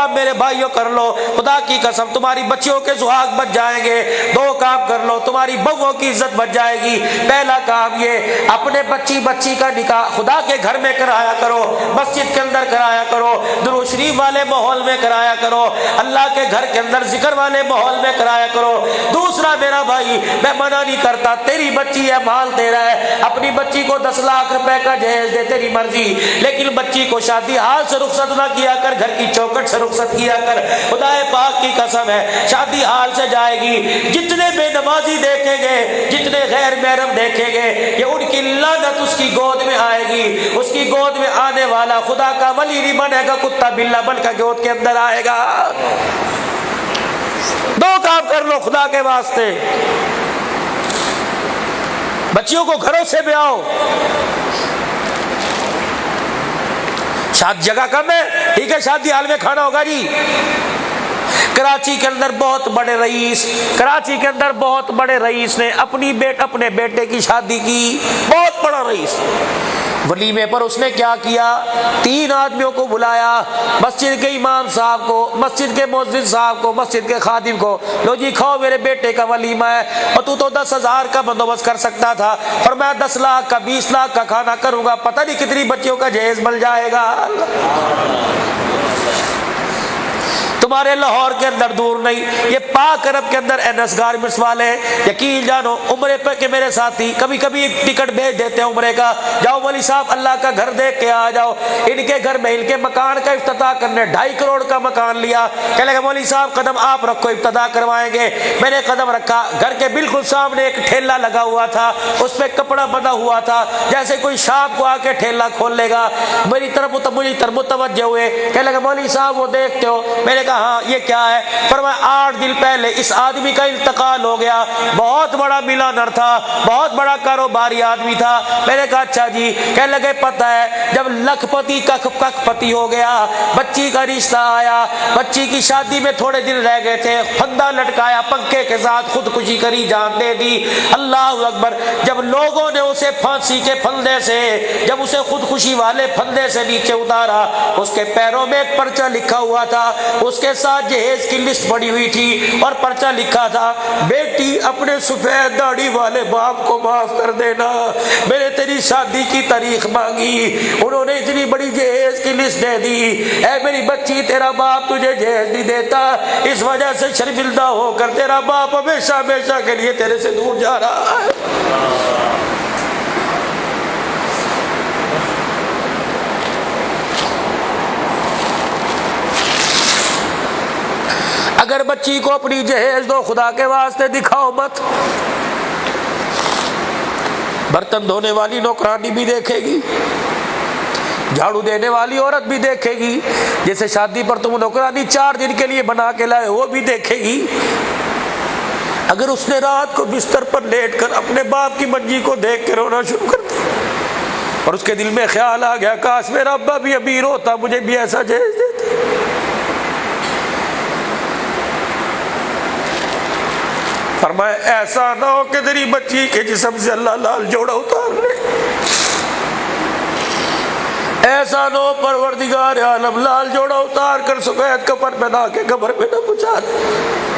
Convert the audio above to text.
کام میرے بھائیوں کر لو، خدا کی قسم تمہاری بچیوں کے سہاگ بچ جائیں گے۔ دو کام کر لو، تمہاری بہووں کی عزت بچ جائے گی۔ پہلا کام یہ، اپنے بچی کا نکاح خدا کے گھر میں کرایا کرو، مسجد کے اندر کرایا کرو، درود شریف والے ماحول میں کرایا کرو، اللہ کے گھر کے اندر ذکر والے ماحول میں کرایا کرو۔ دوسرا میرا بھائی، میں منع نہیں کرتا، تیری بچی ہے، مال تیرا ہے، اپنی بچی کو 10 لاکھ روپے کا جہیز دے، تیری مرضی، لیکن بچی کو شادی حال سے رخصت نہ کیا کر، گھر کی چوکھٹ سے رخصت کیا کر۔ خدا پاک کی قسم ہے، شادی حال سے جائے گی، جتنے بے نمازی دیکھیں گے، جتنے غیر محرم دیکھیں گے، یہ ان کی لعنت اس کی گود میں آئے گی۔ اس کی گود میں آنے والا خدا کا ولی نہیں بنے گا، کتا بلا بن کا گود کے اندر آئے گا۔ دو کام کر لو خدا کے واسطے، بچیوں کو گھروں سے بیاؤ۔ شادی جگہ کم ہے، ٹھیک ہے، شادی حال میں کھانا ہوگا جی۔ کراچی کے اندر بہت بڑے رئیس نے اپنے بیٹے کی شادی کی، بہت بڑا رئیس۔ ولیمے پر اس نے کیا کیا، 3 آدمیوں کو بلایا، مسجد کے امام صاحب کو، مسجد کے مؤذن صاحب کو، مسجد کے خادم کو، لو جی کھاؤ، میرے بیٹے کا ولیمہ ہے، اور تو 10,000 کا بندوبست کر سکتا تھا، فرمایا 10 لاکھ کا 20 لاکھ کا کھانا کروں گا، پتہ نہیں کتنی بچیوں کا جہیز مل جائے گا۔ تمہارے لاہور کے اندر دور نہیں، یہ پاک عرب کے اندر NS گارمنٹس والے، یقین جانو عمرے پہ کہ میرے ساتھی کبھی کبھی ٹکٹ بھیج دیتے ہیں عمرے کا، جاؤ مولوی صاحب اللہ کا گھر دیکھ کے آ جاؤ۔ ان کے گھر میں ان کے مکان کا افتتاح کرنے 2.5 کروڑ کا مکان لیا، کہنے لگا مولوی صاحب قدم آپ رکھو، افتتاح کروائیں گے۔ میں نے قدم رکھا، گھر کے بالکل سامنے ایک ٹھیلا لگا ہوا تھا، اس پہ کپڑا بندھا ہوا تھا، جیسے کوئی شام کو آ کے ٹھیلا کھول لے گا۔ مجھے طرف متوجہ ہوئے، کہنے لگا مولوی صاحب وہ دیکھتے ہو؟ میں نے کہا ہاں، یہ کیا ہے؟ فرمایا 8 دن پہلے اس آدمی کا انتقال ہو گیا، بہت بڑا ملانر تھا، بہت بڑا کاروباری آدمی تھا۔ میں نے کہا اچھا جی، کہنے لگے پتہ ہے جب لکھ پتی ککھ پتی ہو گیا، بچی کا رشتہ آیا، بچی کی شادی میں تھوڑے دن رہ گئے تھے، پھندا لٹکایا، پنکھے کے ساتھ خودکشی کری، جان دے دی۔ اللہ اکبر، جب لوگوں نے اسے پھانسی کے پھندے سے، جب اسے خودکشی والے پھندے سے نیچے اتارا، اس کے پیروں میں ایک پرچہ لکھا ہوا تھا، اس کے ساتھ جہیز کی لسٹ پڑی ہوئی تھی، اور پرچہ لکھا تھا بیٹی اپنے سفید داڑھی والے باپ کو معاف کر دینا، میں نے تیری شادی کی تاریخ مانگی، انہوں نے اتنی بڑی جہیز کی لسٹ دے دی، اے میری بچی تیرا باپ تجھے جہیز نہیں دیتا، اس وجہ سے شرمندہ ہو کر تیرا باپ ہمیشہ ہمیشہ کے لیے تیرے سے دور جا رہا ہے۔ اگر بچی کو اپنی جہیز دو، خدا کے واسطے دکھاؤ مت۔ برتن دھونے والی نوکرانی بھی دیکھے گی، جھاڑو دینے والی عورت بھی دیکھے گی، جیسے شادی پر تم نوکرانی 4 دن کے لیے بنا کے لائے وہ بھی دیکھے گی۔ اگر اس نے رات کو بستر پر لیٹ کر اپنے باپ کی منجی کو دیکھ کے رونا شروع کر دیا، اور اس کے دل میں خیال آ گیا کاش میرا ابا بھی امیر ہوتا، مجھے بھی ایسا جہیز دیتا، فرمایا ایسا نہ ہو کہ تیری بچی کے جسم سے اللہ لال جوڑا اتار لے، ایسا نہ ہو پروردگار عالم لال جوڑا اتار کر سفید کفن پہنا کے قبر میں نہ پہنچا دے۔